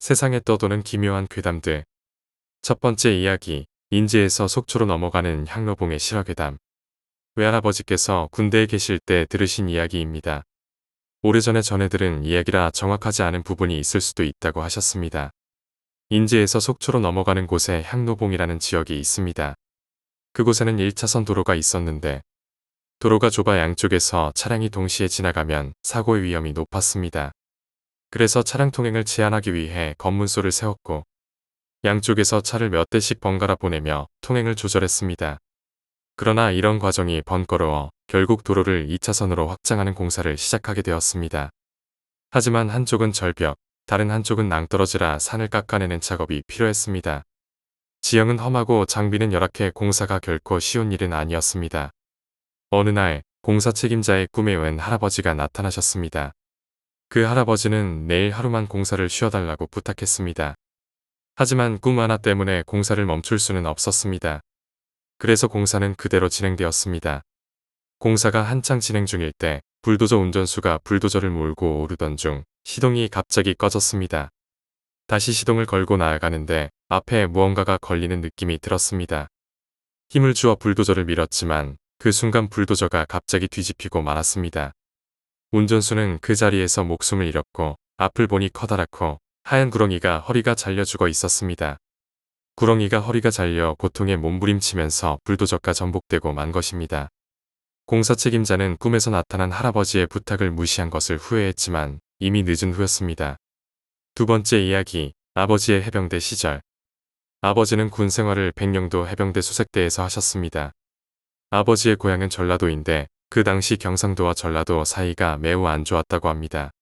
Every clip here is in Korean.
세상에 떠도는 기묘한 괴담들. 첫 번째 이야기, 인제에서 속초로 넘어가는 향로봉의 실화괴담. 외할아버지께서 군대에 계실 때 들으신 이야기입니다. 오래전에 전해들은 이야기라 정확하지 않은 부분이 있을 수도 있다고 하셨습니다. 인제에서 속초로 넘어가는 곳에 향로봉이라는 지역이 있습니다. 그곳에는 1차선 도로가 있었는데 도로가 좁아 양쪽에서 차량이 동시에 지나가면 사고의 위험이 높았습니다. 그래서 차량 통행을 제한하기 위해 검문소를 세웠고 양쪽에서 차를 몇 대씩 번갈아 보내며 통행을 조절했습니다. 그러나 이런 과정이 번거로워 결국 도로를 2차선으로 확장하는 공사를 시작하게 되었습니다. 하지만 한쪽은 절벽, 다른 한쪽은 낭떠러지라 산을 깎아내는 작업이 필요했습니다. 지형은 험하고 장비는 열악해 공사가 결코 쉬운 일은 아니었습니다. 어느 날 공사 책임자의 꿈에 웬 할아버지가 나타나셨습니다. 그 할아버지는 내일 하루만 공사를 쉬어달라고 부탁했습니다. 하지만 꿈 하나 때문에 공사를 멈출 수는 없었습니다. 그래서 공사는 그대로 진행되었습니다. 공사가 한창 진행 중일 때 불도저 운전수가 불도저를 몰고 오르던 중 시동이 갑자기 꺼졌습니다. 다시 시동을 걸고 나아가는데 앞에 무언가가 걸리는 느낌이 들었습니다. 힘을 주어 불도저를 밀었지만 그 순간 불도저가 갑자기 뒤집히고 말았습니다. 운전수는 그 자리에서 목숨을 잃었고 앞을 보니 커다랗고 하얀 구렁이가 허리가 잘려 죽어 있었습니다. 구렁이가 허리가 잘려 고통에 몸부림치면서 불도저가 전복되고 만 것입니다. 공사 책임자는 꿈에서 나타난 할아버지의 부탁을 무시한 것을 후회했지만 이미 늦은 후였습니다. 두 번째 이야기, 아버지의 해병대 시절. 아버지는 군 생활을 백령도 해병대 수색대에서 하셨습니다. 아버지의 고향은 전라도인데 그 당시 경상도와 전라도 사이가 매우 안 좋았다고 합니다.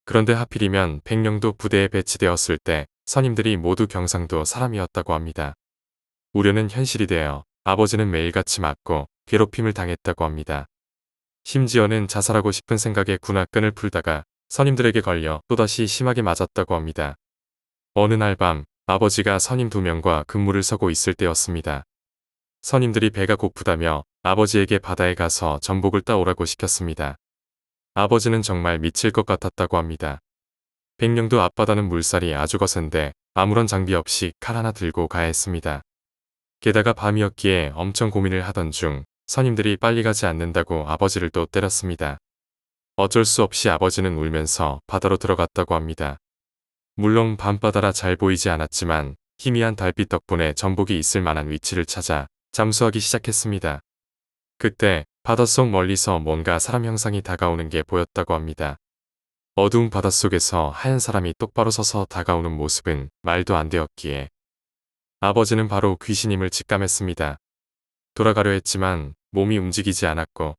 그런데 하필이면 백령도 부대에 배치되었을 때 선임들이 모두 경상도 사람이었다고 합니다. 우려는 현실이 되어 아버지는 매일같이 맞고 괴롭힘을 당했다고 합니다. 심지어는 자살하고 싶은 생각에 군화끈을 풀다가 선임들에게 걸려 또다시 심하게 맞았다고 합니다. 어느 날 밤 아버지가 선임 2명과 근무를 서고 있을 때였습니다. 선임들이 배가 고프다며 아버지에게 바다에 가서 전복을 따오라고 시켰습니다. 아버지는 정말 미칠 것 같았다고 합니다. 백령도 앞바다는 물살이 아주 거센데 아무런 장비 없이 칼 하나 들고 가야 했습니다. 게다가 밤이었기에 엄청 고민을 하던 중 선임들이 빨리 가지 않는다고 아버지를 또 때렸습니다. 어쩔 수 없이 아버지는 울면서 바다로 들어갔다고 합니다. 물론 밤바다라 잘 보이지 않았지만 희미한 달빛 덕분에 전복이 있을 만한 위치를 찾아 잠수하기 시작했습니다. 그때 바닷속 멀리서 뭔가 사람 형상이 다가오는 게 보였다고 합니다. 어두운 바닷속에서 하얀 사람이 똑바로 서서 다가오는 모습은 말도 안 되었기에 아버지는 바로 귀신임을 직감했습니다. 돌아가려 했지만 몸이 움직이지 않았고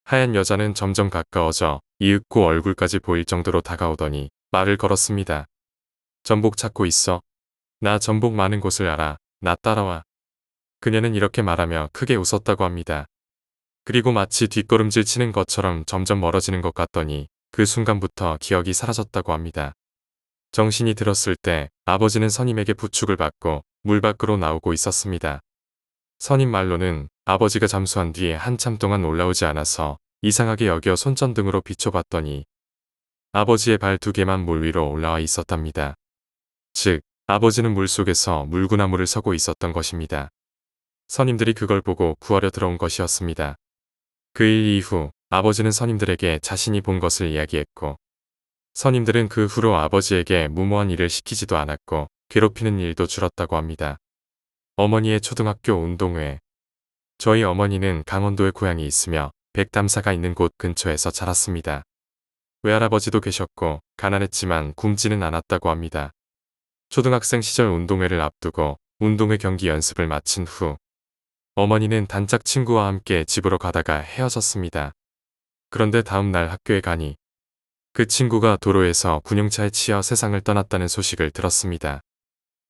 하얀 여자는 점점 가까워져 이윽고 얼굴까지 보일 정도로 다가오더니 말을 걸었습니다. 전복 찾고 있어. 나 전복 많은 곳을 알아. 나 따라와. 그녀는 이렇게 말하며 크게 웃었다고 합니다. 그리고 마치 뒷걸음질 치는 것처럼 점점 멀어지는 것 같더니 그 순간부터 기억이 사라졌다고 합니다. 정신이 들었을 때 아버지는 선임에게 부축을 받고 물 밖으로 나오고 있었습니다. 선임 말로는 아버지가 잠수한 뒤에 한참 동안 올라오지 않아서 이상하게 여겨 손전등으로 비춰봤더니 아버지의 발 2개만 물 위로 올라와 있었답니다. 즉, 아버지는 물속에서 물구나무를 서고 있었던 것입니다. 선임들이 그걸 보고 구하려 들어온 것이었습니다. 그 일 이후 아버지는 선임들에게 자신이 본 것을 이야기했고 선임들은 그 후로 아버지에게 무모한 일을 시키지도 않았고 괴롭히는 일도 줄었다고 합니다. 어머니의 초등학교 운동회. 저희 어머니는 강원도에 고향이 있으며 백담사가 있는 곳 근처에서 자랐습니다. 외할아버지도 계셨고 가난했지만 굶지는 않았다고 합니다. 초등학생 시절 운동회를 앞두고 운동회 경기 연습을 마친 후 어머니는 단짝 친구와 함께 집으로 가다가 헤어졌습니다. 그런데 다음 날 학교에 가니 그 친구가 도로에서 군용차에 치여 세상을 떠났다는 소식을 들었습니다.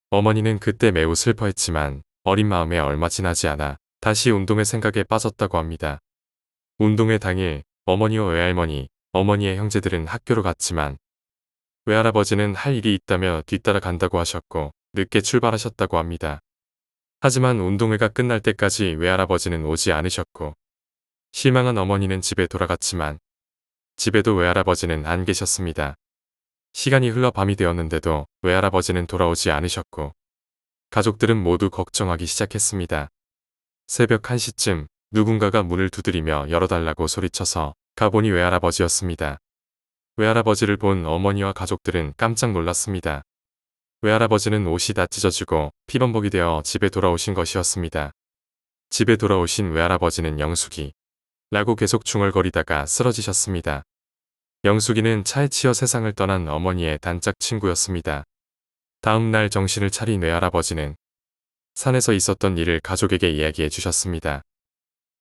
어머니는 그때 매우 슬퍼했지만 어린 마음에 얼마 지나지 않아 다시 운동회 생각에 빠졌다고 합니다. 운동회 당일 어머니와 외할머니, 어머니의 형제들은 학교로 갔지만 외할아버지는 할 일이 있다며 뒤따라 간다고 하셨고 늦게 출발하셨다고 합니다. 하지만 운동회가 끝날 때까지 외할아버지는 오지 않으셨고 실망한 어머니는 집에 돌아갔지만 집에도 외할아버지는 안 계셨습니다. 시간이 흘러 밤이 되었는데도 외할아버지는 돌아오지 않으셨고 가족들은 모두 걱정하기 시작했습니다. 새벽 1시쯤 누군가가 문을 두드리며 열어달라고 소리쳐서 가보니 외할아버지였습니다. 외할아버지를 본 어머니와 가족들은 깜짝 놀랐습니다. 외할아버지는 옷이 다 찢어지고 피범벅이 되어 집에 돌아오신 것이었습니다. 집에 돌아오신 외할아버지는 영숙이 라고 계속 중얼거리다가 쓰러지셨습니다. 영숙이는 차에 치여 세상을 떠난 어머니의 단짝 친구였습니다. 다음 날 정신을 차린 외할아버지는 산에서 있었던 일을 가족에게 이야기해 주셨습니다.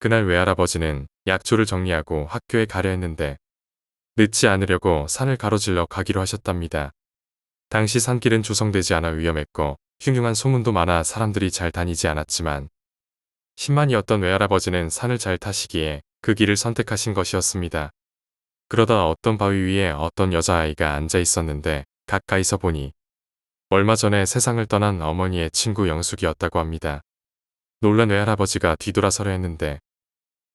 그날 외할아버지는 약초를 정리하고 학교에 가려 했는데 늦지 않으려고 산을 가로질러 가기로 하셨답니다. 당시 산길은 조성되지 않아 위험했고 흉흉한 소문도 많아 사람들이 잘 다니지 않았지만 신만이었던 외할아버지는 산을 잘 타시기에 그 길을 선택하신 것이었습니다. 그러다 어떤 바위 위에 어떤 여자아이가 앉아 있었는데 가까이서 보니 얼마 전에 세상을 떠난 어머니의 친구 영숙이었다고 합니다. 놀란 외할아버지가 뒤돌아서려 했는데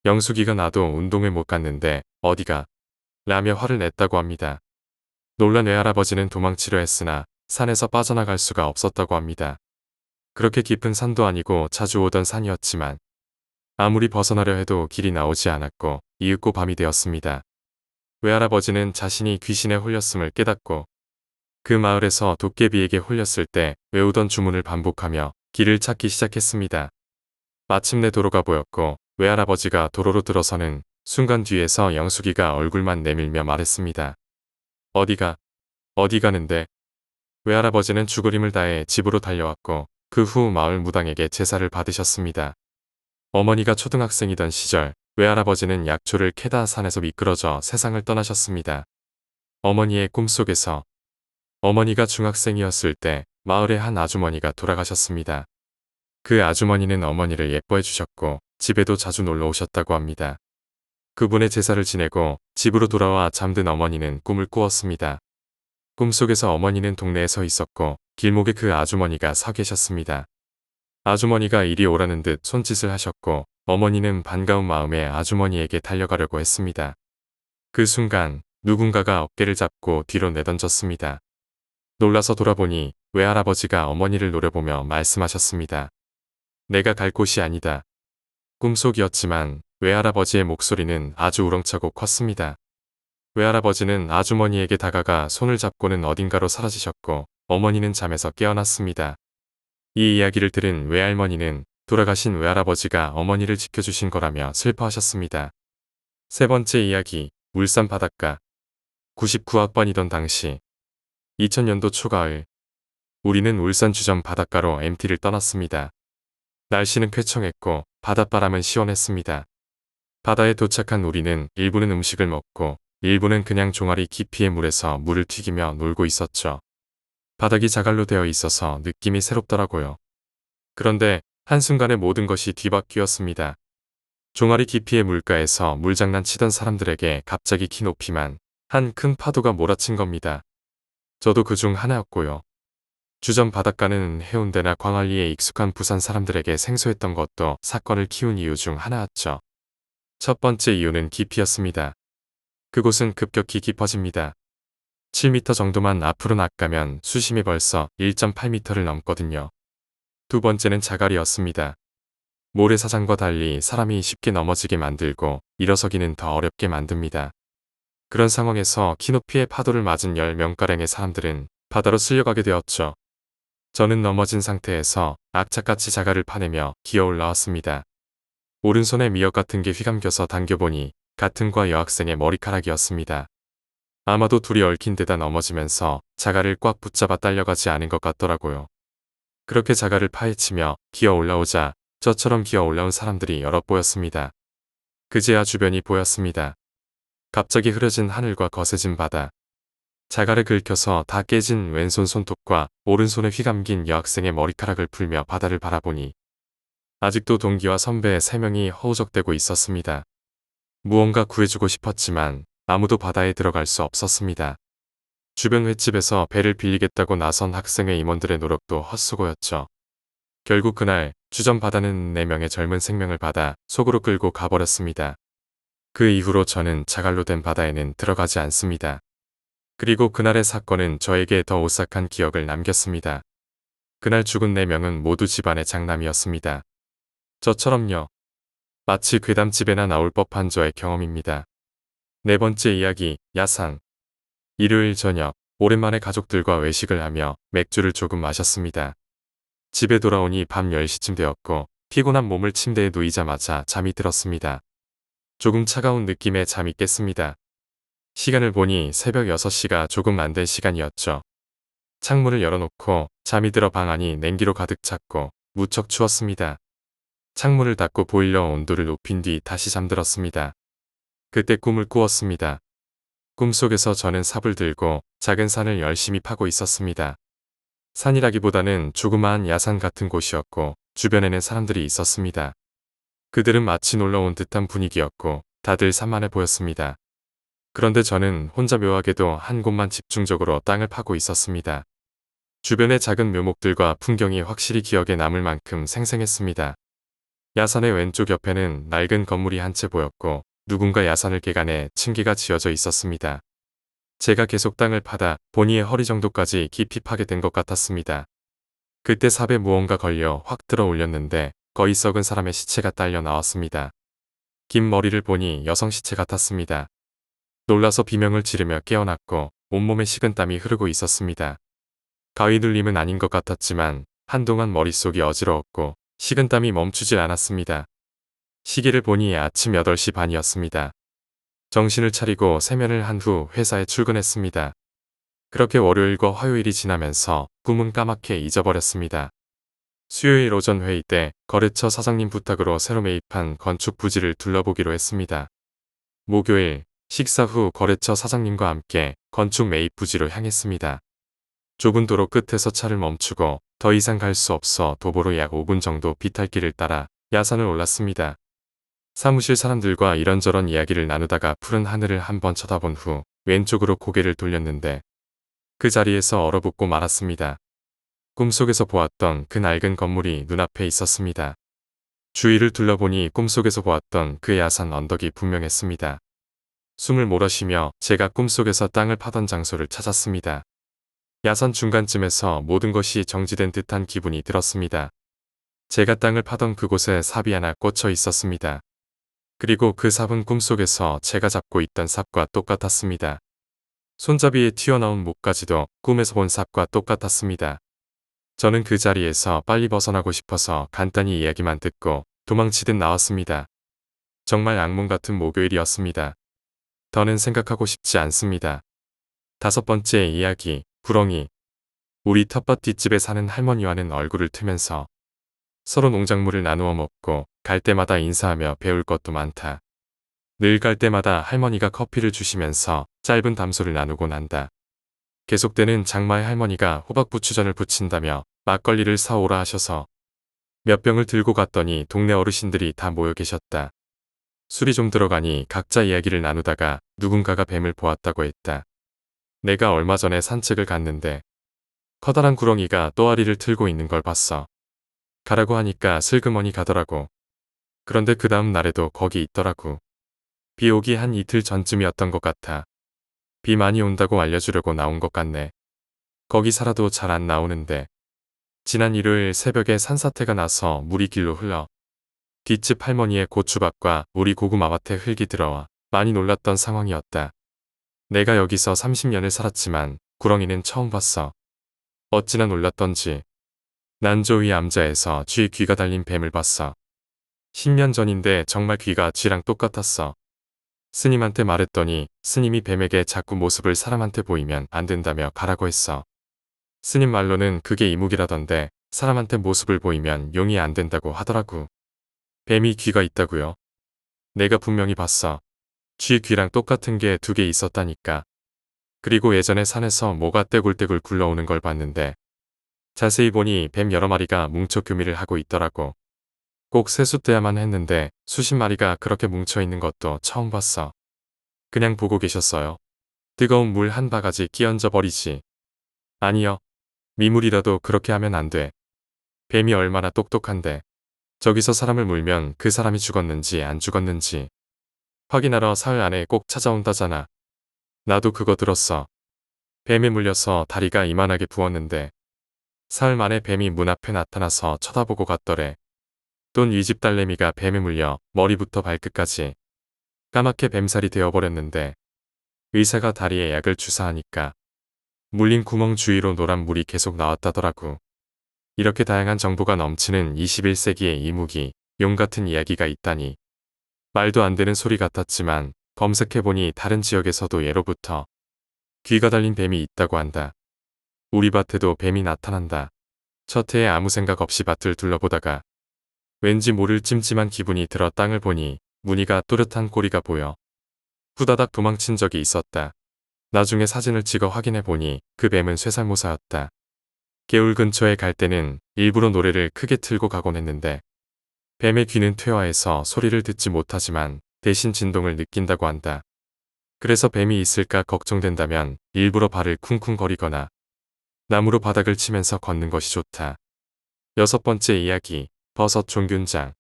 영숙이가 나도 운동을 못 갔는데 어디가? 라며 화를 냈다고 합니다. 놀란 외할아버지는 도망치려 했으나 산에서 빠져나갈 수가 없었다고 합니다. 그렇게 깊은 산도 아니고 자주 오던 산이었지만 아무리 벗어나려 해도 길이 나오지 않았고 이윽고 밤이 되었습니다. 외할아버지는 자신이 귀신에 홀렸음을 깨닫고 그 마을에서 도깨비에게 홀렸을 때 외우던 주문을 반복하며 길을 찾기 시작했습니다. 마침내 도로가 보였고 외할아버지가 도로로 들어서는 순간 뒤에서 영숙이가 얼굴만 내밀며 말했습니다. 어디 가는데? 외할아버지는 죽을 힘을 다해 집으로 달려왔고 그 후 마을 무당에게 제사를 받으셨습니다. 어머니가 초등학생이던 시절 외할아버지는 약초를 캐다 산에서 미끄러져 세상을 떠나셨습니다. 어머니의 꿈속에서 어머니가 중학생이었을 때 마을의 한 아주머니가 돌아가셨습니다. 그 아주머니는 어머니를 예뻐해 주셨고 집에도 자주 놀러 오셨다고 합니다. 그분의 제사를 지내고 집으로 돌아와 잠든 어머니는 꿈을 꾸었습니다. 꿈속에서 어머니는 동네에 서 있었고 길목에 그 아주머니가 서 계셨습니다. 아주머니가 이리 오라는 듯 손짓을 하셨고 어머니는 반가운 마음에 아주머니에게 달려가려고 했습니다. 그 순간 누군가가 어깨를 잡고 뒤로 내던졌습니다. 놀라서 돌아보니 외할아버지가 어머니를 노려보며 말씀하셨습니다. 내가 갈 곳이 아니다. 꿈속이었지만 외할아버지의 목소리는 아주 우렁차고 컸습니다. 외할아버지는 아주머니에게 다가가 손을 잡고는 어딘가로 사라지셨고 어머니는 잠에서 깨어났습니다. 이 이야기를 들은 외할머니는 돌아가신 외할아버지가 어머니를 지켜주신 거라며 슬퍼하셨습니다. 세 번째 이야기, 울산 바닷가. 99학번이던 당시 2000년도 초가을 우리는 울산 주점 바닷가로 MT를 떠났습니다. 날씨는 쾌청했고 바닷바람은 시원했습니다. 바다에 도착한 우리는 일부는 음식을 먹고 일부는 그냥 종아리 깊이의 물에서 물을 튀기며 놀고 있었죠. 바닥이 자갈로 되어 있어서 느낌이 새롭더라고요. 그런데 한순간에 모든 것이 뒤바뀌었습니다. 종아리 깊이의 물가에서 물장난 치던 사람들에게 갑자기 키 높이만 한 큰 파도가 몰아친 겁니다. 저도 그중 하나였고요. 주점 바닷가는 해운대나 광안리에 익숙한 부산 사람들에게 생소했던 것도 사건을 키운 이유 중 하나였죠. 첫 번째 이유는 깊이였습니다. 그곳은 급격히 깊어집니다. 7m 정도만 앞으로 나가면 수심이 벌써 1.8m를 넘거든요. 두 번째는 자갈이었습니다. 모래사장과 달리 사람이 쉽게 넘어지게 만들고 일어서기는 더 어렵게 만듭니다. 그런 상황에서 키높이의 파도를 맞은 10명가량의 사람들은 바다로 쓸려가게 되었죠. 저는 넘어진 상태에서 악착같이 자갈을 파내며 기어 올라왔습니다. 오른손에 미역 같은 게 휘감겨서 당겨보니 같은 과 여학생의 머리카락이었습니다. 아마도 둘이 얽힌 데다 넘어지면서 자갈을 꽉 붙잡아 딸려가지 않은 것 같더라고요. 그렇게 자갈을 파헤치며 기어 올라오자 저처럼 기어 올라온 사람들이 여럿 보였습니다. 그제야 주변이 보였습니다. 갑자기 흐려진 하늘과 거세진 바다. 자갈을 긁혀서 다 깨진 왼손 손톱과 오른손에 휘감긴 여학생의 머리카락을 풀며 바다를 바라보니 아직도 동기와 선배 3명이 허우적대고 있었습니다. 무언가 구해주고 싶었지만 아무도 바다에 들어갈 수 없었습니다. 주변 횟집에서 배를 빌리겠다고 나선 학생회 임원들의 노력도 헛수고였죠. 결국 그날 주점 바다는 4명의 젊은 생명을 받아 속으로 끌고 가버렸습니다. 그 이후로 저는 자갈로 된 바다에는 들어가지 않습니다. 그리고 그날의 사건은 저에게 더 오싹한 기억을 남겼습니다. 그날 죽은 4명은 모두 집안의 장남이었습니다. 저처럼요. 마치 괴담집에나 나올 법한 저의 경험입니다. 네 번째 이야기, 야산. 일요일 저녁, 오랜만에 가족들과 외식을 하며 맥주를 조금 마셨습니다. 집에 돌아오니 밤 10시쯤 되었고 피곤한 몸을 침대에 누이자마자 잠이 들었습니다. 조금 차가운 느낌에 잠이 깼습니다. 시간을 보니 새벽 6시가 조금 안 된 시간이었죠. 창문을 열어놓고 잠이 들어 방 안이 냉기로 가득 찼고 무척 추웠습니다. 창문을 닫고 보일러 온도를 높인 뒤 다시 잠들었습니다. 그때 꿈을 꾸었습니다. 꿈속에서 저는 삽을 들고 작은 산을 열심히 파고 있었습니다. 산이라기보다는 조그마한 야산 같은 곳이었고 주변에는 사람들이 있었습니다. 그들은 마치 놀러온 듯한 분위기였고 다들 산만해 보였습니다. 그런데 저는 혼자 묘하게도 한 곳만 집중적으로 땅을 파고 있었습니다. 주변의 작은 묘목들과 풍경이 확실히 기억에 남을 만큼 생생했습니다. 야산의 왼쪽 옆에는 낡은 건물이 한 채 보였고 누군가 야산을 개간해 층계가 지어져 있었습니다. 제가 계속 땅을 파다 보니의 허리 정도까지 깊이 파게 된 것 같았습니다. 그때 삽에 무언가 걸려 확 들어 올렸는데 거의 썩은 사람의 시체가 딸려 나왔습니다. 긴 머리를 보니 여성 시체 같았습니다. 놀라서 비명을 지르며 깨어났고 온몸에 식은땀이 흐르고 있었습니다. 가위 눌림은 아닌 것 같았지만 한동안 머릿속이 어지러웠고 식은땀이 멈추질 않았습니다. 시계를 보니 아침 8시 반이었습니다. 정신을 차리고 세면을 한 후 회사에 출근했습니다. 그렇게 월요일과 화요일이 지나면서 꿈은 까맣게 잊어버렸습니다. 수요일 오전 회의 때 거래처 사장님 부탁으로 새로 매입한 건축 부지를 둘러보기로 했습니다. 목요일 식사 후 거래처 사장님과 함께 건축 매입 부지로 향했습니다. 좁은 도로 끝에서 차를 멈추고 더 이상 갈 수 없어 도보로 약 5분 정도 비탈길을 따라 야산을 올랐습니다. 사무실 사람들과 이런저런 이야기를 나누다가 푸른 하늘을 한번 쳐다본 후 왼쪽으로 고개를 돌렸는데 그 자리에서 얼어붙고 말았습니다. 꿈속에서 보았던 그 낡은 건물이 눈앞에 있었습니다. 주위를 둘러보니 꿈속에서 보았던 그 야산 언덕이 분명했습니다. 숨을 몰아쉬며 제가 꿈속에서 땅을 파던 장소를 찾았습니다. 야산 중간쯤에서 모든 것이 정지된 듯한 기분이 들었습니다. 제가 땅을 파던 그곳에 삽이 하나 꽂혀 있었습니다. 그리고 그 삽은 꿈속에서 제가 잡고 있던 삽과 똑같았습니다. 손잡이에 튀어나온 목까지도 꿈에서 본 삽과 똑같았습니다. 저는 그 자리에서 빨리 벗어나고 싶어서 간단히 이야기만 듣고 도망치듯 나왔습니다. 정말 악몽 같은 목요일이었습니다. 더는 생각하고 싶지 않습니다. 5번째 이야기, 구렁이. 우리 텃밭 뒷집에 사는 할머니와는 얼굴을 트면서 서로 농작물을 나누어 먹고 갈 때마다 인사하며 배울 것도 많다. 늘 갈 때마다 할머니가 커피를 주시면서 짧은 담소를 나누곤 한다. 계속되는 장마에 할머니가 호박부추전을 부친다며 막걸리를 사오라 하셔서 몇 병을 들고 갔더니 동네 어르신들이 다 모여 계셨다. 술이 좀 들어가니 각자 이야기를 나누다가 누군가가 뱀을 보았다고 했다. 내가 얼마 전에 산책을 갔는데 커다란 구렁이가 또아리를 틀고 있는 걸 봤어. 가라고 하니까 슬그머니 가더라고. 그런데 그 다음 날에도 거기 있더라고. 비 오기 한 이틀 전쯤이었던 것 같아. 비 많이 온다고 알려주려고 나온 것 같네. 거기 살아도 잘 안 나오는데. 지난 일요일 새벽에 산사태가 나서 물이 길로 흘러 뒷집 할머니의 고추밭과 우리 고구마밭에 흙이 들어와 많이 놀랐던 상황이었다. 내가 여기서 30년을 살았지만 구렁이는 처음 봤어. 어찌나 놀랐던지. 난조 위 암자에서 쥐 귀가 달린 뱀을 봤어. 10년 전인데 정말 귀가 쥐랑 똑같았어. 스님한테 말했더니 스님이 뱀에게 자꾸 모습을 사람한테 보이면 안 된다며 가라고 했어. 스님 말로는 그게 이무기라던데 사람한테 모습을 보이면 용이 안 된다고 하더라고. 뱀이 귀가 있다고요? 내가 분명히 봤어. 쥐 귀랑 똑같은 게 2개 있었다니까. 그리고 예전에 산에서 모가 떼굴떼굴 굴러오는 걸 봤는데 자세히 보니 뱀 여러 마리가 뭉쳐 교미를 하고 있더라고. 꼭 세숫대야만 했는데 수십 마리가 그렇게 뭉쳐있는 것도 처음 봤어. 그냥 보고 계셨어요? 뜨거운 물 한 바가지 끼얹어 버리지. 아니요. 미물이라도 그렇게 하면 안 돼. 뱀이 얼마나 똑똑한데. 저기서 사람을 물면 그 사람이 죽었는지 안 죽었는지 확인하러 사흘 안에 꼭 찾아온다잖아. 나도 그거 들었어. 뱀에 물려서 다리가 이만하게 부었는데 사흘 만에 뱀이 문 앞에 나타나서 쳐다보고 갔더래. 돈 위집 딸내미가 뱀에 물려 머리부터 발끝까지 까맣게 뱀살이 되어버렸는데 의사가 다리에 약을 주사하니까 물린 구멍 주위로 노란 물이 계속 나왔다더라고. 이렇게 다양한 정보가 넘치는 21세기의 이무기, 용 같은 이야기가 있다니. 말도 안 되는 소리 같았지만 검색해보니 다른 지역에서도 예로부터 귀가 달린 뱀이 있다고 한다. 우리 밭에도 뱀이 나타난다. 첫 해에 아무 생각 없이 밭을 둘러보다가 왠지 모를 찜찜한 기분이 들어 땅을 보니 무늬가 또렷한 꼬리가 보여 후다닥 도망친 적이 있었다. 나중에 사진을 찍어 확인해보니 그 뱀은 쇠살모사였다. 개울 근처에 갈 때는 일부러 노래를 크게 틀고 가곤 했는데 뱀의 귀는 퇴화해서 소리를 듣지 못하지만 대신 진동을 느낀다고 한다. 그래서 뱀이 있을까 걱정된다면 일부러 발을 쿵쿵거리거나 나무로 바닥을 치면서 걷는 것이 좋다. 6번째 이야기, 버섯 종균장.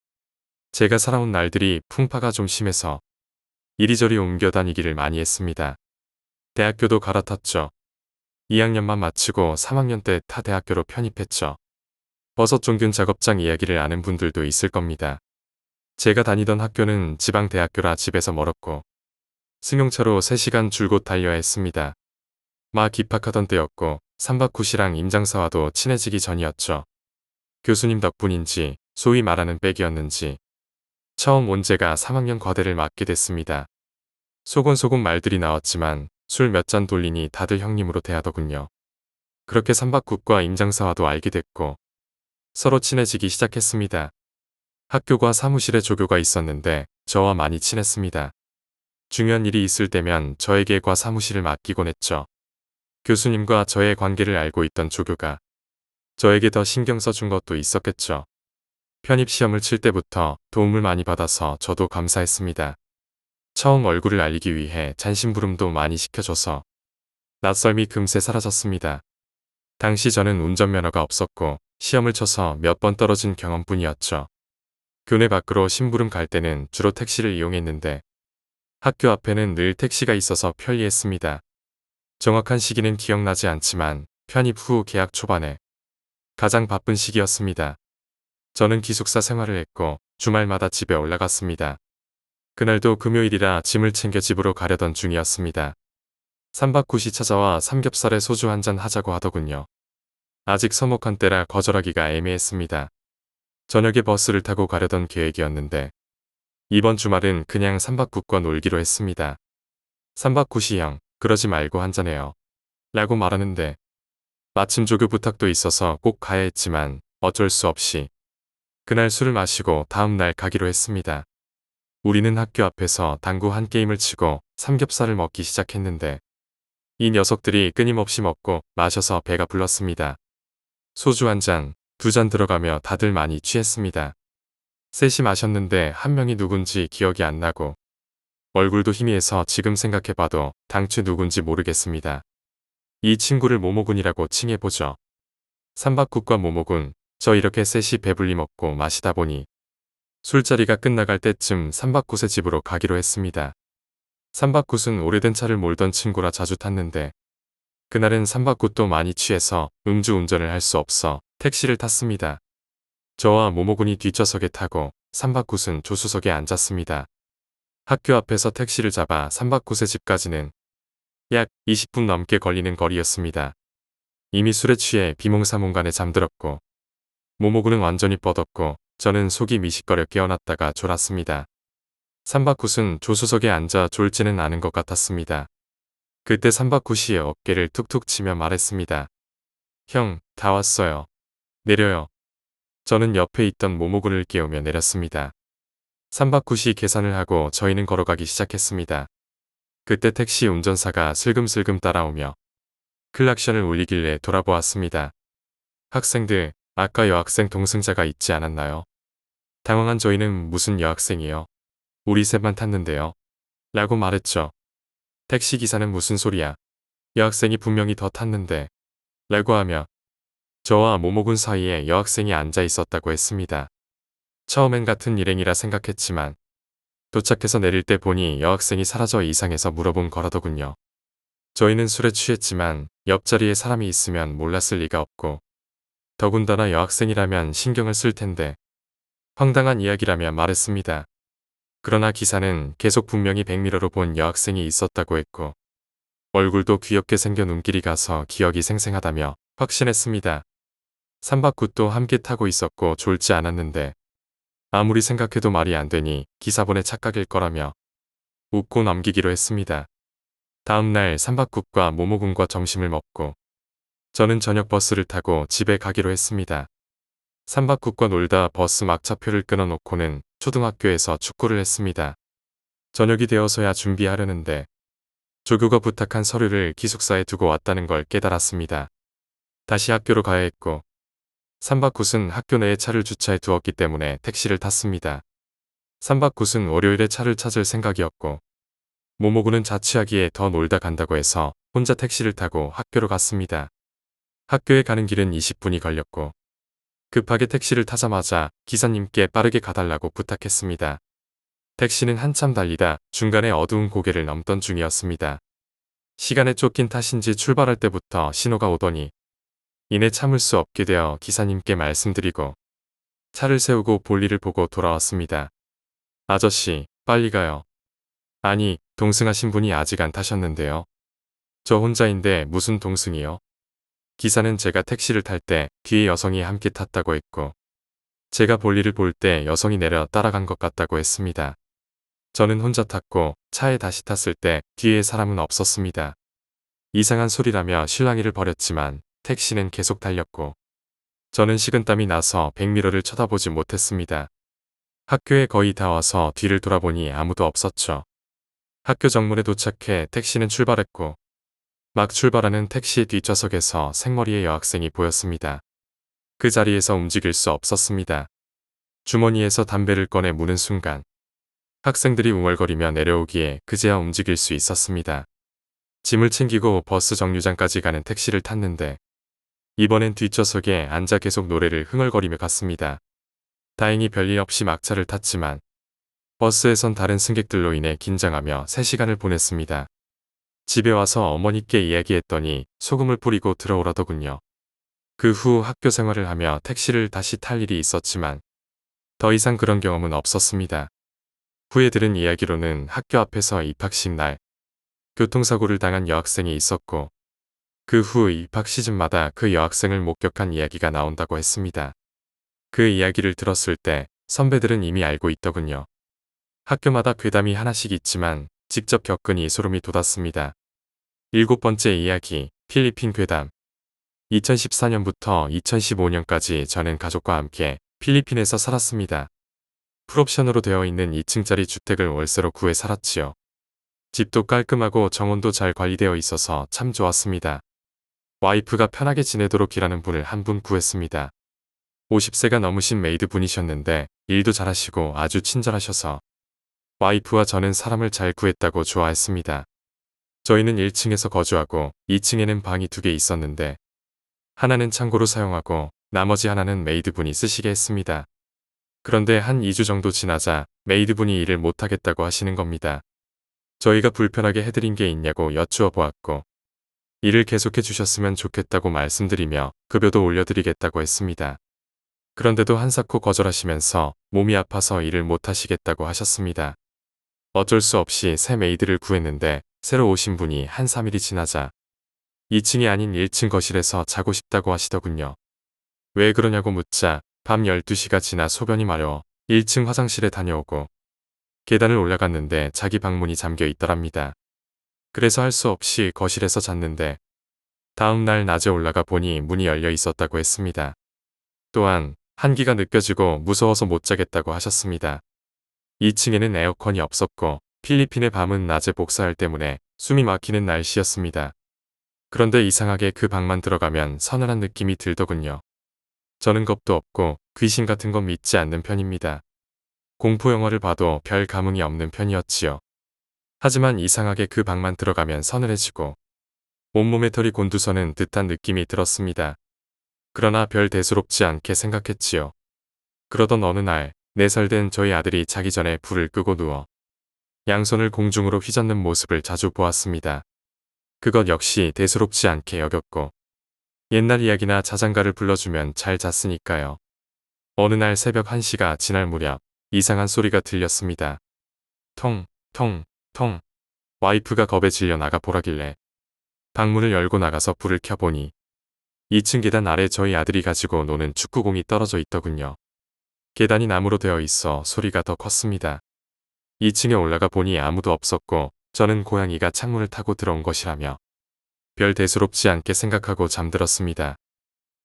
제가 살아온 날들이 풍파가 좀 심해서 이리저리 옮겨 다니기를 많이 했습니다. 대학교도 갈아탔죠. 2학년만 마치고 3학년 때 타 대학교로 편입했죠. 버섯 종균 작업장 이야기를 아는 분들도 있을 겁니다. 제가 다니던 학교는 지방 대학교라 집에서 멀었고 승용차로 3시간 줄곧 달려야 했습니다. 막 입학하던 때였고 삼박굿이랑 임장사와도 친해지기 전이었죠. 교수님 덕분인지 소위 말하는 백이었는지 처음 온 제가 3학년 과대를 맡게 됐습니다. 소곤소곤 말들이 나왔지만 술 몇 잔 돌리니 다들 형님으로 대하더군요. 그렇게 삼박굿과 임장사와도 알게 됐고 서로 친해지기 시작했습니다. 학교과 사무실에 조교가 있었는데 저와 많이 친했습니다. 중요한 일이 있을 때면 저에게 과 사무실을 맡기곤 했죠. 교수님과 저의 관계를 알고 있던 조교가 저에게 더 신경 써준 것도 있었겠죠. 편입시험을 칠 때부터 도움을 많이 받아서 저도 감사했습니다. 처음 얼굴을 알리기 위해 잔심부름도 많이 시켜줘서 낯설미 금세 사라졌습니다. 당시 저는 운전면허가 없었고 시험을 쳐서 몇 번 떨어진 경험뿐이었죠. 교내 밖으로 심부름 갈 때는 주로 택시를 이용했는데 학교 앞에는 늘 택시가 있어서 편리했습니다. 정확한 시기는 기억나지 않지만 편입 후 개학 초반에 가장 바쁜 시기였습니다. 저는 기숙사 생활을 했고 주말마다 집에 올라갔습니다. 그날도 금요일이라 짐을 챙겨 집으로 가려던 중이었습니다. 삼박굿이 찾아와 삼겹살에 소주 한잔 하자고 하더군요. 아직 서먹한 때라 거절하기가 애매했습니다. 저녁에 버스를 타고 가려던 계획이었는데 이번 주말은 그냥 삼박굿과 놀기로 했습니다. 삼박굿이 형, 그러지 말고 한잔해요. 라고 말하는데 마침 조교 부탁도 있어서 꼭 가야 했지만 어쩔 수 없이 그날 술을 마시고 다음 날 가기로 했습니다. 우리는 학교 앞에서 당구 한 게임을 치고 삼겹살을 먹기 시작했는데 이 녀석들이 끊임없이 먹고 마셔서 배가 불렀습니다. 소주 한 잔, 2잔 들어가며 다들 많이 취했습니다. 셋이 마셨는데 한 명이 누군지 기억이 안 나고 얼굴도 희미해서 지금 생각해봐도 당최 누군지 모르겠습니다. 이 친구를 모모군이라고 칭해보죠. 삼박굿과 모모군, 저 이렇게 셋이 배불리 먹고 마시다 보니 술자리가 끝나갈 때쯤 삼박굿의 집으로 가기로 했습니다. 삼박굿은 오래된 차를 몰던 친구라 자주 탔는데 그날은 삼박굿도 많이 취해서 음주운전을 할 수 없어 택시를 탔습니다. 저와 모모군이 뒷좌석에 타고 삼박굿은 조수석에 앉았습니다. 학교 앞에서 택시를 잡아 삼박굿의 집까지는 약 20분 넘게 걸리는 거리였습니다. 이미 술에 취해 비몽사몽간에 잠들었고 모모군은 완전히 뻗었고 저는 속이 미식거려 깨어났다가 졸았습니다. 삼박굿은 조수석에 앉아 졸지는 않은 것 같았습니다. 그때 삼박굿이 어깨를 툭툭 치며 말했습니다. 형, 다 왔어요. 내려요. 저는 옆에 있던 모모군을 깨우며 내렸습니다. 삼박굿이 계산을 하고 저희는 걸어가기 시작했습니다. 그때 택시 운전사가 슬금슬금 따라오며 클락션을 울리길래 돌아보았습니다. 학생들, 아까 여학생 동승자가 있지 않았나요? 당황한 저희는 무슨 여학생이요? 우리 셋만 탔는데요. 라고 말했죠. 택시기사는 무슨 소리야. 여학생이 분명히 더 탔는데. 라고 하며 저와 모모군 사이에 여학생이 앉아 있었다고 했습니다. 처음엔 같은 일행이라 생각했지만 도착해서 내릴 때 보니 여학생이 사라져 이상해서 물어본 거라더군요. 저희는 술에 취했지만 옆자리에 사람이 있으면 몰랐을 리가 없고 더군다나 여학생이라면 신경을 쓸 텐데 황당한 이야기라며 말했습니다. 그러나 기사는 계속 분명히 백미러로 본 여학생이 있었다고 했고 얼굴도 귀엽게 생겨 눈길이 가서 기억이 생생하다며 확신했습니다. 삼박굿도 함께 타고 있었고 졸지 않았는데 아무리 생각해도 말이 안 되니 기사분의 착각일 거라며 웃고 넘기기로 했습니다. 다음 날 삼박굿과 모모군과 점심을 먹고 저는 저녁 버스를 타고 집에 가기로 했습니다. 삼박굿과 놀다 버스 막차표를 끊어놓고는 초등학교에서 축구를 했습니다. 저녁이 되어서야 준비하려는데 조교가 부탁한 서류를 기숙사에 두고 왔다는 걸 깨달았습니다. 다시 학교로 가야 했고 삼박굿은 학교 내에 차를 주차해 두었기 때문에 택시를 탔습니다. 삼박굿은 월요일에 차를 찾을 생각이었고 모모군은 자취하기에 더 놀다 간다고 해서 혼자 택시를 타고 학교로 갔습니다. 학교에 가는 길은 20분이 걸렸고 급하게 택시를 타자마자 기사님께 빠르게 가달라고 부탁했습니다. 택시는 한참 달리다 중간에 어두운 고개를 넘던 중이었습니다. 시간에 쫓긴 탓인지 출발할 때부터 신호가 오더니 이내 참을 수 없게 되어 기사님께 말씀드리고 차를 세우고 볼일을 보고 돌아왔습니다. 아저씨, 빨리 가요. 아니, 동승하신 분이 아직 안 타셨는데요. 저 혼자인데 무슨 동승이요? 기사는 제가 택시를 탈 때 뒤에 여성이 함께 탔다고 했고 제가 볼일을 볼 때 여성이 내려 따라간 것 같다고 했습니다. 저는 혼자 탔고 차에 다시 탔을 때 뒤에 사람은 없었습니다. 이상한 소리라며 실랑이를 벌였지만 택시는 계속 달렸고 저는 식은땀이 나서 백미러를 쳐다보지 못했습니다. 학교에 거의 다 와서 뒤를 돌아보니 아무도 없었죠. 학교 정문에 도착해 택시는 출발했고 막 출발하는 택시 뒷좌석에서 생머리의 여학생이 보였습니다. 그 자리에서 움직일 수 없었습니다. 주머니에서 담배를 꺼내 무는 순간 학생들이 웅얼거리며 내려오기에 그제야 움직일 수 있었습니다. 짐을 챙기고 버스 정류장까지 가는 택시를 탔는데 이번엔 뒷좌석에 앉아 계속 노래를 흥얼거리며 갔습니다. 다행히 별일 없이 막차를 탔지만 버스에선 다른 승객들로 인해 긴장하며 3시간을 보냈습니다. 집에 와서 어머니께 이야기했더니 소금을 뿌리고 들어오라더군요. 그 후 학교 생활을 하며 택시를 다시 탈 일이 있었지만 더 이상 그런 경험은 없었습니다. 후에 들은 이야기로는 학교 앞에서 입학식 날 교통사고를 당한 여학생이 있었고 그 후 입학 시즌마다 그 여학생을 목격한 이야기가 나온다고 했습니다. 그 이야기를 들었을 때 선배들은 이미 알고 있더군요. 학교마다 괴담이 하나씩 있지만 직접 겪으니 소름이 돋았습니다. 7번째 이야기, 필리핀 괴담. 2014년부터 2015년까지 저는 가족과 함께 필리핀에서 살았습니다. 풀옵션으로 되어 있는 2층짜리 주택을 월세로 구해 살았지요. 집도 깔끔하고 정원도 잘 관리되어 있어서 참 좋았습니다. 와이프가 편하게 지내도록 일하는 분을 한 분 구했습니다. 50세가 넘으신 메이드 분이셨는데 일도 잘하시고 아주 친절하셔서 와이프와 저는 사람을 잘 구했다고 좋아했습니다. 저희는 1층에서 거주하고 2층에는 방이 2개 있었는데 하나는 창고로 사용하고 나머지 하나는 메이드분이 쓰시게 했습니다. 그런데 한 2주 정도 지나자 메이드분이 일을 못하겠다고 하시는 겁니다. 저희가 불편하게 해드린 게 있냐고 여쭈어 보았고 일을 계속해 주셨으면 좋겠다고 말씀드리며 급여도 올려드리겠다고 했습니다. 그런데도 한사코 거절하시면서 몸이 아파서 일을 못하시겠다고 하셨습니다. 어쩔 수 없이 새 메이드를 구했는데 새로 오신 분이 한 3일이 지나자 2층이 아닌 1층 거실에서 자고 싶다고 하시더군요. 왜 그러냐고 묻자 밤 12시가 지나 소변이 마려워 1층 화장실에 다녀오고 계단을 올라갔는데 자기 방문이 잠겨 있더랍니다. 그래서 할 수 없이 거실에서 잤는데 다음 날 낮에 올라가 보니 문이 열려 있었다고 했습니다. 또한 한기가 느껴지고 무서워서 못 자겠다고 하셨습니다. 2층에는 에어컨이 없었고 필리핀의 밤은 낮에 복사열 때문에 숨이 막히는 날씨였습니다. 그런데 이상하게 그 방만 들어가면 서늘한 느낌이 들더군요. 저는 겁도 없고 귀신 같은 건 믿지 않는 편입니다. 공포영화를 봐도 별 감흥이 없는 편이었지요. 하지만 이상하게 그 방만 들어가면 서늘해지고 온몸에 털이 곤두서는 듯한 느낌이 들었습니다. 그러나 별 대수롭지 않게 생각했지요. 그러던 어느 날 4살 된 저희 아들이 자기 전에 불을 끄고 누워 양손을 공중으로 휘젓는 모습을 자주 보았습니다. 그것 역시 대수롭지 않게 여겼고 옛날 이야기나 자장가를 불러주면 잘 잤으니까요. 어느 날 새벽 1시가 지날 무렵 이상한 소리가 들렸습니다. 통, 통, 통. 와이프가 겁에 질려 나가 보라길래 방문을 열고 나가서 불을 켜보니 2층 계단 아래 저희 아들이 가지고 노는 축구공이 떨어져 있더군요. 계단이 나무로 되어 있어 소리가 더 컸습니다. 2층에 올라가 보니 아무도 없었고 저는 고양이가 창문을 타고 들어온 것이라며 별 대수롭지 않게 생각하고 잠들었습니다.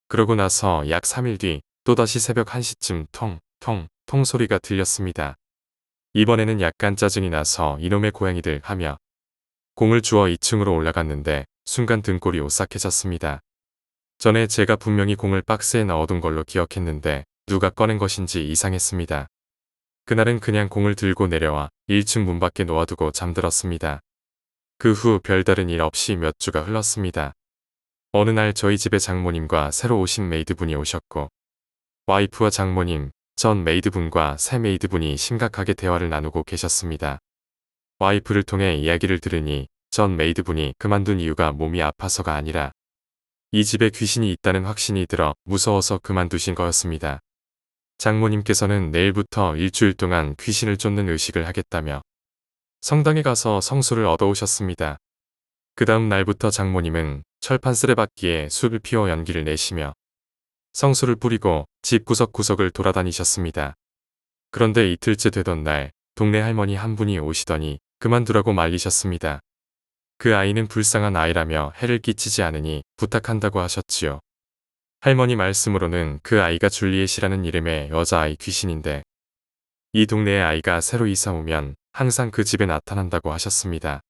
그러고 나서 약 3일 뒤 또다시 새벽 1시쯤 통, 통, 통 소리가 들렸습니다. 이번에는 약간 짜증이 나서 이놈의 고양이들 하며 공을 주워 2층으로 올라갔는데 순간 등골이 오싹해졌습니다. 전에 제가 분명히 공을 박스에 넣어둔 걸로 기억했는데 누가 꺼낸 것인지 이상했습니다. 그날은 그냥 공을 들고 내려와 1층 문 밖에 놓아두고 잠들었습니다. 그 후 별다른 일 없이 몇 주가 흘렀습니다. 어느 날 저희 집에 장모님과 새로 오신 메이드분이 오셨고 와이프와 장모님, 전 메이드분과 새 메이드분이 심각하게 대화를 나누고 계셨습니다. 와이프를 통해 이야기를 들으니 전 메이드분이 그만둔 이유가 몸이 아파서가 아니라 이 집에 귀신이 있다는 확신이 들어 무서워서 그만두신 거였습니다. 장모님께서는 내일부터 일주일 동안 귀신을 쫓는 의식을 하겠다며 성당에 가서 성수를 얻어오셨습니다. 그 다음 날부터 장모님은 철판 쓰레받기에 숲을 피워 연기를 내시며 성수를 뿌리고 집 구석구석을 돌아다니셨습니다. 그런데 이틀째 되던 날 동네 할머니 한 분이 오시더니 그만두라고 말리셨습니다. 그 아이는 불쌍한 아이라며 해를 끼치지 않으니 부탁한다고 하셨지요. 할머니 말씀으로는 그 아이가 줄리엣이라는 이름의 여자아이 귀신인데 이 동네에 아이가 새로 이사 오면 항상 그 집에 나타난다고 하셨습니다.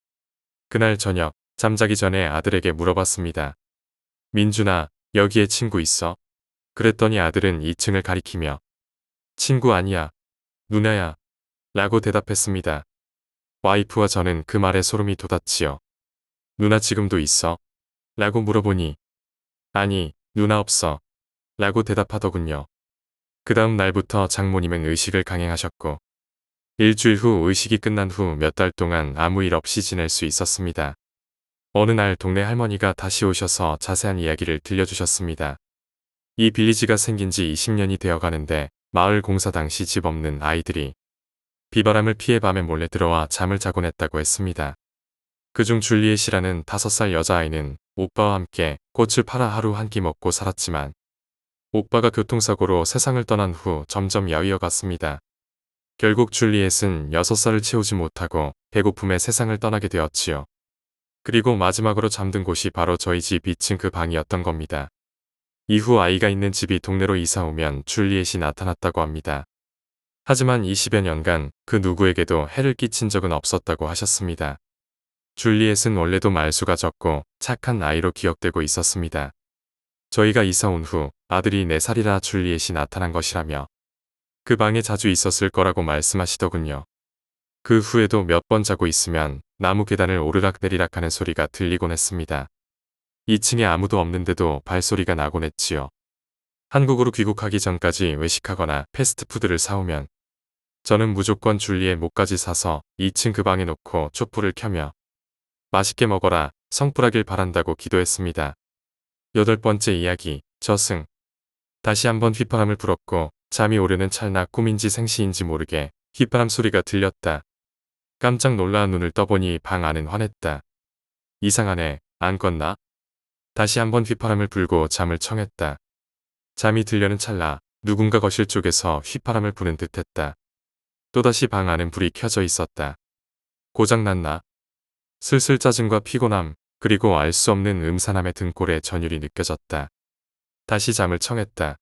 그날 저녁 잠자기 전에 아들에게 물어봤습니다. 민준아, 여기에 친구 있어? 그랬더니 아들은 2층을 가리키며 친구 아니야, 누나야 라고 대답했습니다. 와이프와 저는 그 말에 소름이 돋았지요. 누나 지금도 있어? 라고 물어보니 아니, 누나 없어 라고 대답하더군요. 그 다음 날부터 장모님은 의식을 강행하셨고 일주일 후 의식이 끝난 후 몇 달 동안 아무 일 없이 지낼 수 있었습니다. 어느 날 동네 할머니가 다시 오셔서 자세한 이야기를 들려주셨습니다. 이 빌리지가 생긴 지 20년이 되어 가는데 마을 공사 당시 집 없는 아이들이 비바람을 피해 밤에 몰래 들어와 잠을 자곤 했다고 했습니다. 그중 줄리엣이라는 5살 여자아이는 오빠와 함께 꽃을 팔아 하루 한 끼 먹고 살았지만 오빠가 교통사고로 세상을 떠난 후 점점 야위어 갔습니다. 결국 줄리엣은 6살을 채우지 못하고 배고픔에 세상을 떠나게 되었지요. 그리고 마지막으로 잠든 곳이 바로 저희 집 2층 그 방이었던 겁니다. 이후 아이가 있는 집이 동네로 이사 오면 줄리엣이 나타났다고 합니다. 하지만 20여 년간 그 누구에게도 해를 끼친 적은 없었다고 하셨습니다. 줄리엣은 원래도 말수가 적고 착한 아이로 기억되고 있었습니다. 저희가 이사 온 후 아들이 4살이라 줄리엣이 나타난 것이라며 그 방에 자주 있었을 거라고 말씀하시더군요. 그 후에도 몇 번 자고 있으면 나무 계단을 오르락내리락 하는 소리가 들리곤 했습니다. 2층에 아무도 없는데도 발소리가 나곤 했지요. 한국으로 귀국하기 전까지 외식하거나 패스트푸드를 사오면 저는 무조건 줄리엣 목까지 사서 2층 그 방에 놓고 촛불을 켜며 맛있게 먹어라, 성불하길 바란다고 기도했습니다. 8번째 이야기, 저승. 다시 한번 휘파람을 불었고 잠이 오려는 찰나 꿈인지 생시인지 모르게 휘파람 소리가 들렸다. 깜짝 놀라 눈을 떠보니 방 안은 환했다. 이상하네, 안 껐나? 다시 한번 휘파람을 불고 잠을 청했다. 잠이 들려는 찰나 누군가 거실 쪽에서 휘파람을 부는 듯했다. 또다시 방 안은 불이 켜져 있었다. 고장났나? 슬슬 짜증과 피곤함, 그리고 알 수 없는 음산함의 등골에 전율이 느껴졌다. 다시 잠을 청했다.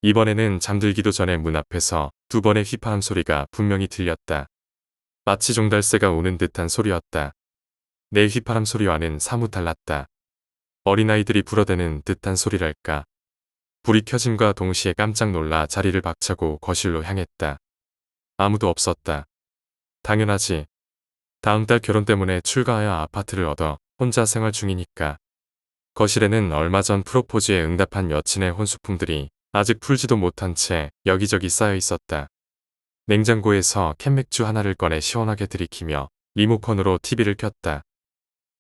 이번에는 잠들기도 전에 문 앞에서 2번의 휘파람 소리가 분명히 들렸다. 마치 종달새가 우는 듯한 소리였다. 내 휘파람 소리와는 사뭇 달랐다. 어린아이들이 불어대는 듯한 소리랄까. 불이 켜짐과 동시에 깜짝 놀라 자리를 박차고 거실로 향했다. 아무도 없었다. 당연하지. 다음 달 결혼 때문에 출가하여 아파트를 얻어 혼자 생활 중이니까. 거실에는 얼마 전 프로포즈에 응답한 여친의 혼수품들이 아직 풀지도 못한 채 여기저기 쌓여 있었다. 냉장고에서 캔맥주 하나를 꺼내 시원하게 들이키며 리모컨으로 TV를 켰다.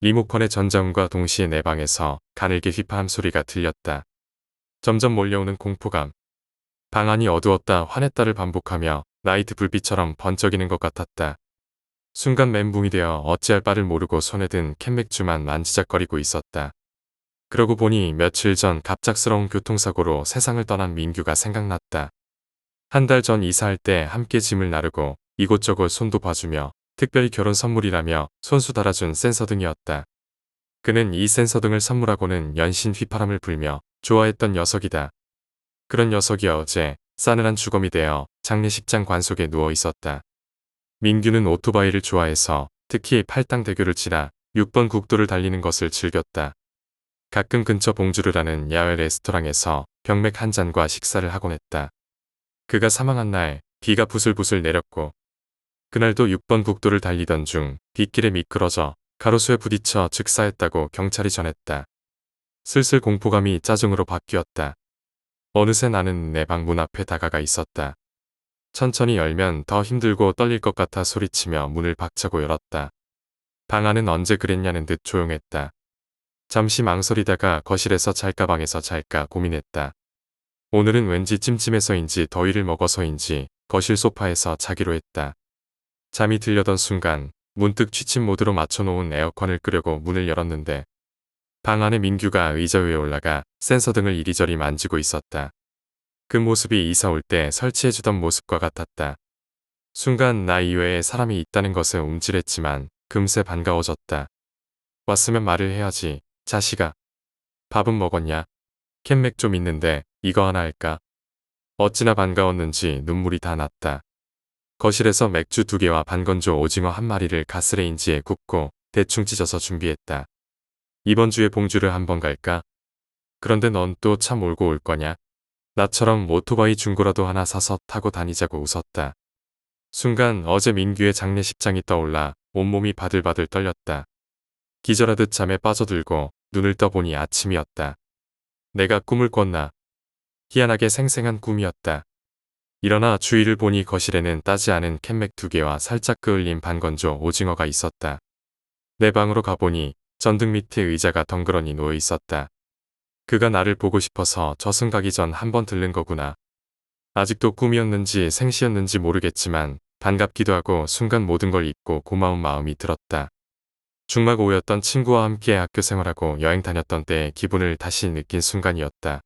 리모컨의 전자음과 동시에 내 방에서 가늘게 휘파람 소리가 들렸다. 점점 몰려오는 공포감. 방 안이 어두웠다 환했다를 반복하며 나이트 불빛처럼 번쩍이는 것 같았다. 순간 멘붕이 되어 어찌할 바를 모르고 손에 든 캔맥주만 만지작거리고 있었다. 그러고 보니 며칠 전 갑작스러운 교통사고로 세상을 떠난 민규가 생각났다. 한 달 전 이사할 때 함께 짐을 나르고 이곳저곳 손도 봐주며 특별히 결혼 선물이라며 손수 달아준 센서등이었다. 그는 이 센서등을 선물하고는 연신 휘파람을 불며 좋아했던 녀석이다. 그런 녀석이 어제 싸늘한 주검이 되어 장례식장 관속에 누워 있었다. 민규는 오토바이를 좋아해서 특히 팔당대교를 지나 6번 국도를 달리는 것을 즐겼다. 가끔 근처 봉주르라는 야외 레스토랑에서 병맥 한 잔과 식사를 하곤 했다. 그가 사망한 날 비가 부슬부슬 내렸고 그날도 6번 국도를 달리던 중 빗길에 미끄러져 가로수에 부딪혀 즉사했다고 경찰이 전했다. 슬슬 공포감이 짜증으로 바뀌었다. 어느새 나는 내 방 문 앞에 다가가 있었다. 천천히 열면 더 힘들고 떨릴 것 같아 소리치며 문을 박차고 열었다. 방 안은 언제 그랬냐는 듯 조용했다. 잠시 망설이다가 거실에서 잘까 방에서 잘까 고민했다. 오늘은 왠지 찜찜해서인지 더위를 먹어서인지 거실 소파에서 자기로 했다. 잠이 들려던 순간 문득 취침 모드로 맞춰놓은 에어컨을 끄려고 문을 열었는데 방 안에 민규가 의자 위에 올라가 센서등을 이리저리 만지고 있었다. 그 모습이 이사 올 때 설치해주던 모습과 같았다. 순간 나 이외에 사람이 있다는 것에 움찔했지만 금세 반가워졌다. 왔으면 말을 해야지. 자식아. 밥은 먹었냐? 캔맥 좀 있는데 이거 하나 할까? 어찌나 반가웠는지 눈물이 다 났다. 거실에서 맥주 2개와 반건조 오징어 1마리를 가스레인지에 굽고 대충 찢어서 준비했다. 이번 주에 봉주를 한번 갈까? 그런데 넌 또 차 몰고 올 거냐? 나처럼 오토바이 중고라도 하나 사서 타고 다니자고 웃었다. 순간 어제 민규의 장례식장이 떠올라 온몸이 바들바들 떨렸다. 기절하듯 잠에 빠져들고 눈을 떠보니 아침이었다. 내가 꿈을 꿨나? 희한하게 생생한 꿈이었다. 일어나 주위를 보니 거실에는 따지 않은 캔맥 2개와 살짝 그을린 반건조 오징어가 있었다. 내 방으로 가보니 전등 밑에 의자가 덩그러니 놓여 있었다. 그가 나를 보고 싶어서 저승 가기 전 한번 들른 거구나. 아직도 꿈이었는지 생시였는지 모르겠지만 반갑기도 하고 순간 모든 걸 잊고 고마운 마음이 들었다. 중막 5였던 친구와 함께 학교 생활하고 여행 다녔던 때의 기분을 다시 느낀 순간이었다.